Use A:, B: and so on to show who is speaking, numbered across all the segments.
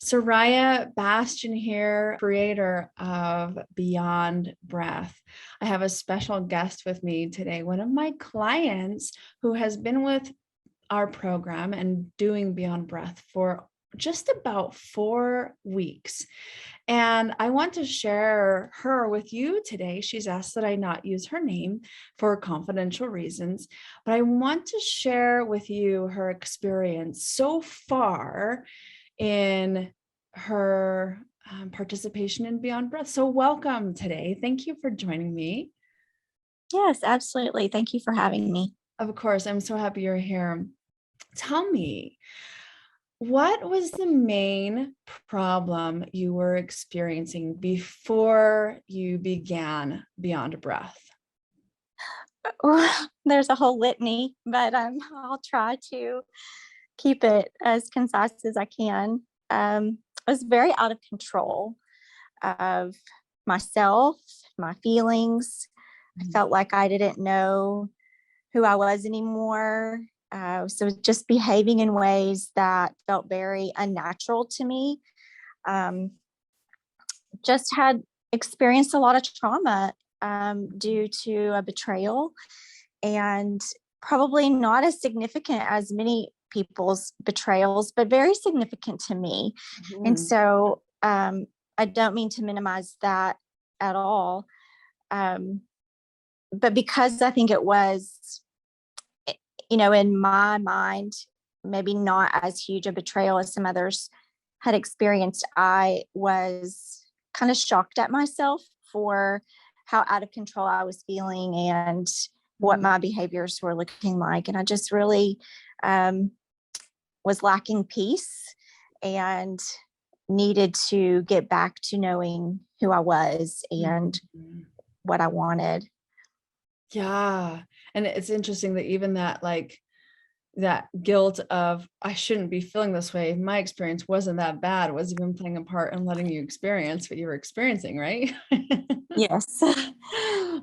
A: Sariah, Bastian here, creator of Beyond Breath. I have a special guest with me today, one of my clients who has been with our program and doing Beyond Breath for just about 4 weeks. And I want to share her with you today. She's asked that I not use her name for confidential reasons, but I want to share with you her experience so far in her participation in Beyond Breath. So welcome today. Thank you for joining me.
B: Yes, absolutely. Thank you for having me.
A: Of course, I'm so happy you're here. Tell me, what was the main problem you were experiencing before you began Beyond Breath?
B: There's a whole litany, but I'll try to keep it as concise as I can. I was very out of control of myself, my feelings. I felt like I didn't know who I was anymore. So just behaving in ways that felt very unnatural to me. Just had experienced a lot of trauma due to a betrayal, and probably not as significant as many people's betrayals, but very significant to me.
A: Mm-hmm.
B: And so I don't mean to minimize that at all. But because I think it was, in my mind, maybe not as huge a betrayal as some others had experienced, I was kind of shocked at myself for how out of control I was feeling and what my behaviors were looking like. And I just really was lacking peace and needed to get back to knowing who I was and what I wanted.
A: Yeah. And it's interesting that even that guilt of I shouldn't be feeling this way. My experience wasn't that bad. It was even playing a part in letting you experience what you were experiencing, right?
B: Yes.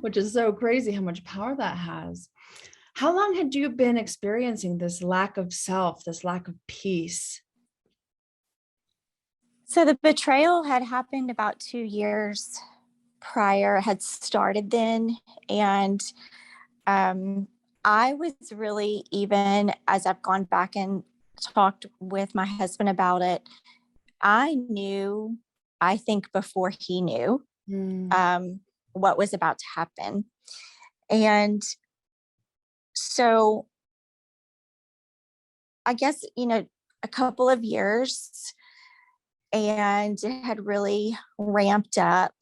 A: Which is so crazy how much power that has. How long had you been experiencing this lack of self, this lack of peace?
B: So the betrayal had happened about 2 years prior, had started then. And I was really, even as I've gone back and talked with my husband about it, I knew, I think before he knew what was about to happen. And so I guess, a couple of years, and it had really ramped up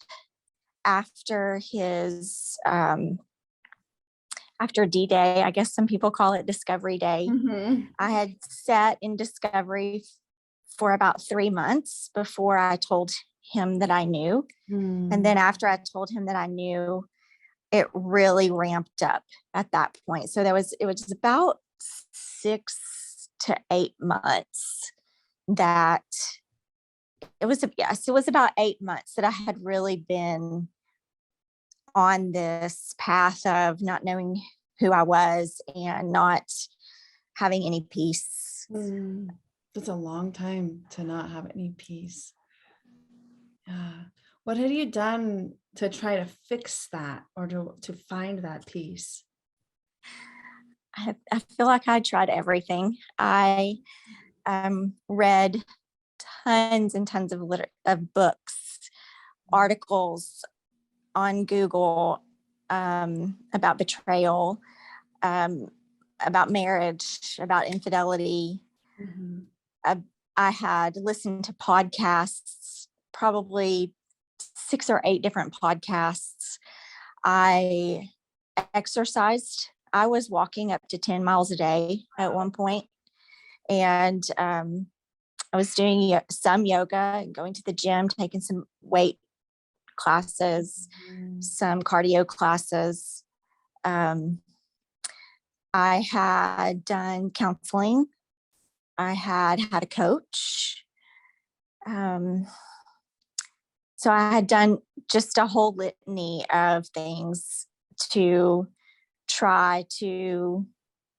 B: after his after D-Day. I guess some people call it Discovery Day. I had sat in Discovery for about 3 months before I told him that I knew. And then after I told him that I knew, it really ramped up at that point. So it was about 6 to 8 months that it was about 8 months that I had really been on this path of not knowing who I was and not having any peace.
A: That's a long time to not have any peace. Yeah. What had you done to try to fix that or to find that peace?
B: I feel like I tried everything. I read tons and tons of books, articles on Google about betrayal, about marriage, about infidelity. I had listened to podcasts, probably 6 or 8 different podcasts. I exercised. I was walking up to 10 miles a day at one point, and I was doing some yoga, going to the gym, taking some weight classes, some cardio classes. I had done counseling. I had a coach. So I had done just a whole litany of things to try to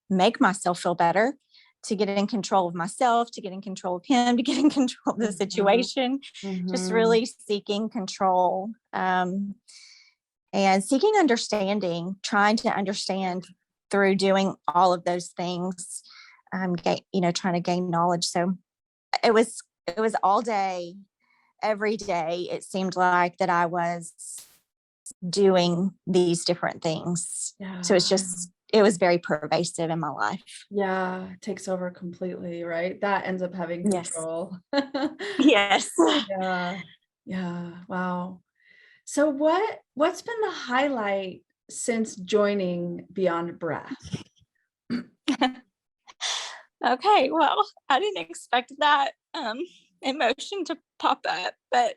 B: make myself feel better to get in control of myself, to get in control of him, to get in control of the situation, just really seeking control, and seeking understanding, trying to understand through doing all of those things, trying to gain knowledge. So it was all day, every day. It seemed like that I was doing these different things.
A: Yeah.
B: So it was very pervasive in my life.
A: Yeah, it takes over completely, right? That ends up having control.
B: Yes.
A: Yeah. Yeah. Wow. So what's been the highlight since joining Beyond Breath?
B: Okay, well, I didn't expect that emotion to pop up, but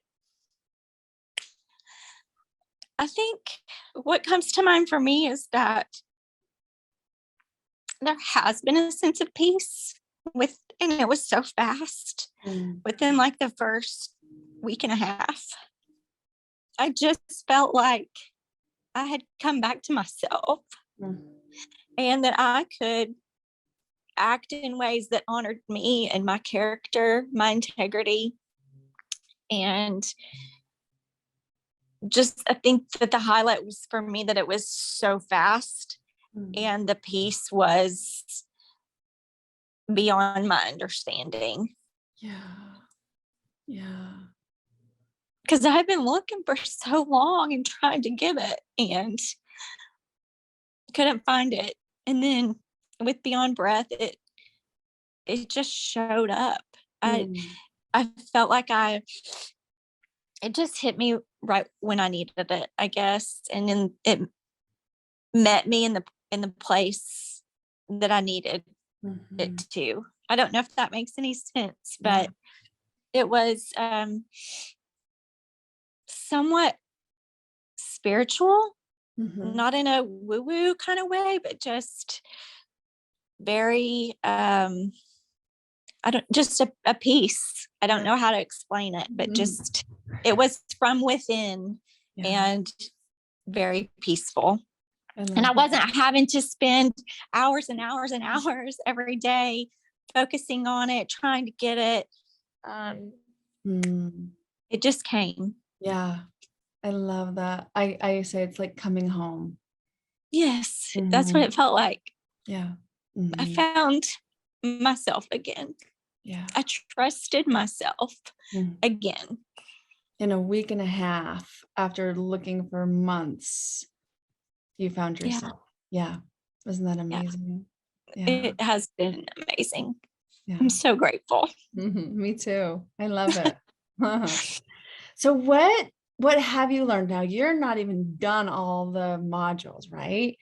B: I think what comes to mind for me is that there has been a sense of peace and it was so fast. Within like the first week and a half, I just felt like I had come back to myself and that I could act in ways that honored me and my character, my integrity. And just, I think that the highlight was for me that it was so fast and the peace was beyond my understanding.
A: Yeah. Yeah.
B: Because I've been looking for so long and trying to get it and couldn't find it. And then with Beyond Breath, it just showed up. I felt like it just hit me right when I needed it, I guess. And then it met me in the place that I needed it to. I don't know if that makes any sense, but it was somewhat spiritual, not in a woo-woo kind of way, but just very just a peace. I don't know how to explain it, but just it was from within and very peaceful. And I wasn't having to spend hours and hours and hours every day focusing on it, trying to get it. It just came.
A: Yeah. I love that. I say it's like coming home.
B: Yes, that's what it felt like.
A: Yeah.
B: I found myself again.
A: Yeah.
B: I trusted myself again.
A: In a week and a half, after looking for months, you found yourself. Yeah. Isn't that amazing?
B: Yeah. It has been amazing.
A: Yeah.
B: I'm so grateful.
A: Me too. I love it. So what have you learned now? You're not even done all the modules, right?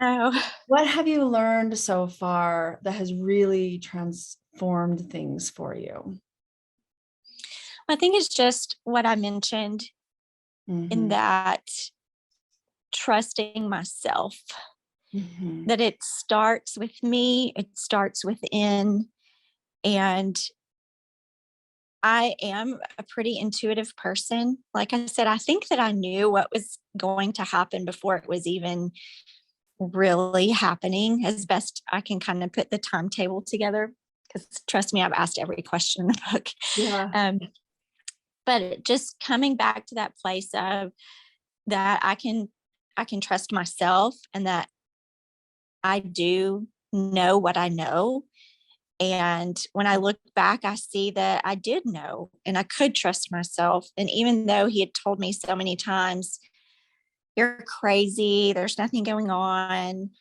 B: No.
A: What have you learned so far that has really transformed things for you?
B: I think it's just what I mentioned in that trusting myself, that it starts with me, it starts within. And I am a pretty intuitive person. Like I said, I think that I knew what was going to happen before it was even really happening, as best I can kind of put the timetable together. Because trust me, I've asked every question in the book.
A: Yeah.
B: But just coming back to that place of that I can trust myself and that I do know what I know. And when I look back, I see that I did know and I could trust myself. And even though he had told me so many times, you're crazy, there's nothing going on,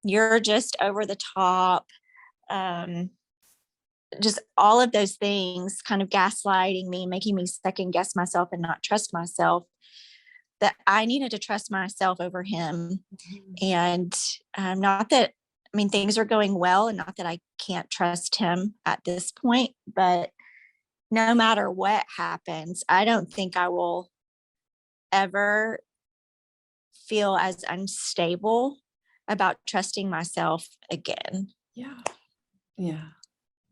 B: you're just over the top, just all of those things kind of gaslighting me, making me second guess myself and not trust myself, that I needed to trust myself over him. And not that, I mean, things are going well and not that I can't trust him at this point, but no matter what happens, I don't think I will ever feel as unstable about trusting myself again.
A: Yeah. Yeah.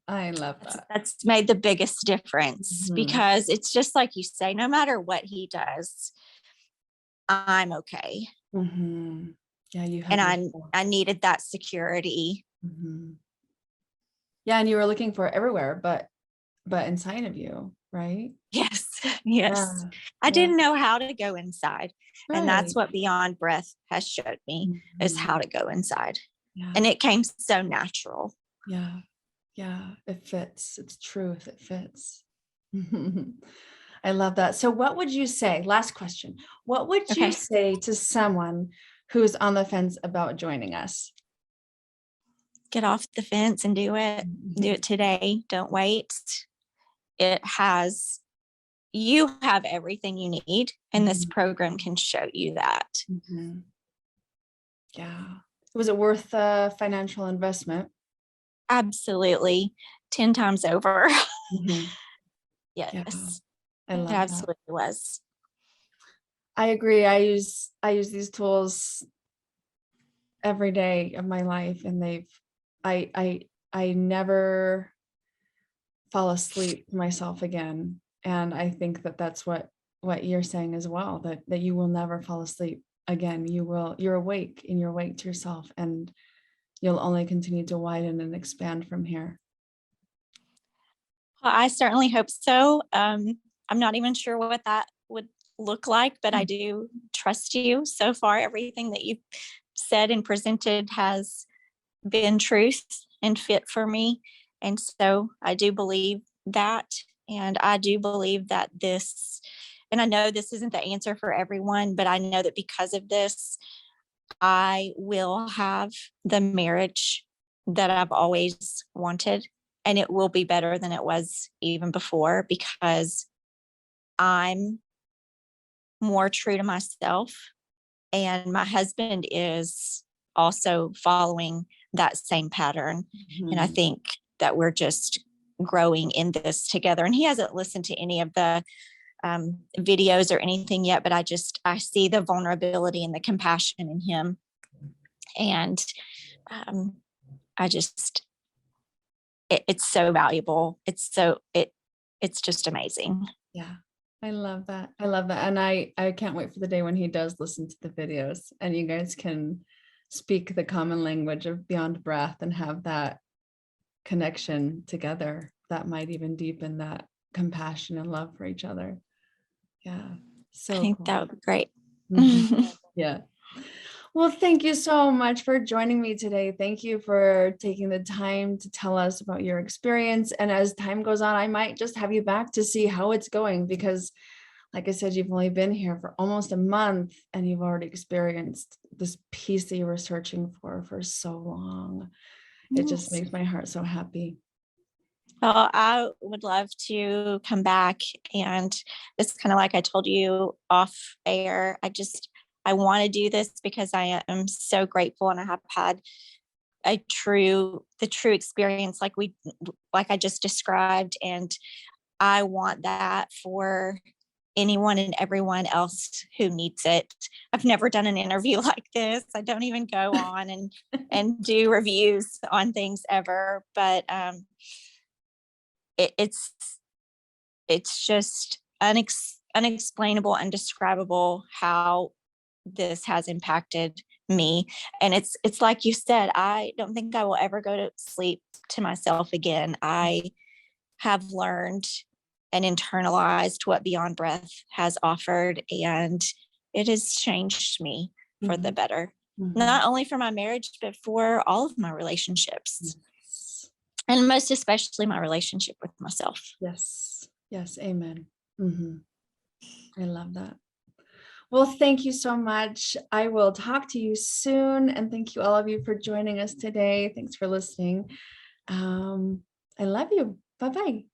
A: I love that.
B: That's made the biggest difference because it's just like you say, no matter what he does, I'm okay.
A: Yeah, you have
B: and I needed that security.
A: Yeah. And you were looking for it everywhere, but inside of you, right?
B: Yes, yes.
A: Yeah.
B: I
A: Yeah.
B: didn't know how to go inside. And that's
A: Right.
B: what Beyond Breath has showed me, is
A: Mhm.
B: how to go inside.
A: Yeah.
B: And it came so natural.
A: Yeah. Yeah. It fits. It's truth. It fits. I love that. So what would you say? Last question. What would you
B: Okay.
A: say to someone who's on the fence about joining us?
B: Get off the fence and do it. Do
A: Mhm.
B: it today. Don't wait. It has, you have everything you need. And this
A: Mhm.
B: program can show you that.
A: Mhm. Yeah. Was it worth the financial investment?
B: Absolutely. 10 times over.
A: Mhm. Yeah.
B: Yes,
A: I
B: it
A: love that.
B: absolutely was.
A: I agree. I use these tools every day of my life, and I never fall asleep to myself again. And I think that that's what you're saying as well, that you will never fall asleep again. You're awake, and you're awake to yourself, and you'll only continue to widen and expand from here.
B: Well, I certainly hope so. I'm not even sure what that would look like, but I do trust you. So far, everything that you've said and presented has been truth and fit for me. And so I do believe that. And I do believe that this, and I know this isn't the answer for everyone, but I know that because of this, I will have the marriage that I've always wanted. And it will be better than it was even before, because I'm more true to myself. And my husband is also following that same pattern. And I
A: Mhm.
B: think that we're just growing in this together. And he hasn't listened to any of the videos or anything yet, but I see the vulnerability and the compassion in him. And um, I just, it's so valuable. It's just amazing.
A: Yeah. I love that. I love that. And I can't wait for the day when he does listen to the videos and you guys can speak the common language of Beyond Breath and have that connection together that might even deepen that compassion and love for each other. Yeah.
B: I
A: So
B: think that
A: cool.
B: would be great.
A: Mhm. Yeah. Well, thank you so much for joining me today. Thank you for taking the time to tell us about your experience. And as time goes on, I might just have you back to see how it's going because, like I said, you've only been here for almost a month and you've already experienced this peace that you were searching for so long. It just
B: Yes.
A: makes my heart so happy.
B: Well, I would love to come back, and it's kind of like I told you off air. I want to do this because I am so grateful, and I have had the true experience like I just described, and I want that for anyone and everyone else who needs it. I've never done an interview like this. I don't even go on and do reviews on things ever, but it, it's it's just unexplainable, undescribable how this has impacted me. And it's like you said, I don't think I will ever go to sleep to myself again. I have learned and internalized what Beyond Breath has offered, and it has changed me for the
A: Mhm,
B: better,
A: mhm.
B: not only for my marriage but for all of my relationships,
A: Yes.
B: and most especially my relationship with myself.
A: Yes. Yes. Amen. Mhm. I love that. Well, thank you so much. I will talk to you soon. And thank you all of you for joining us today. Thanks for listening. I love you. Bye-bye.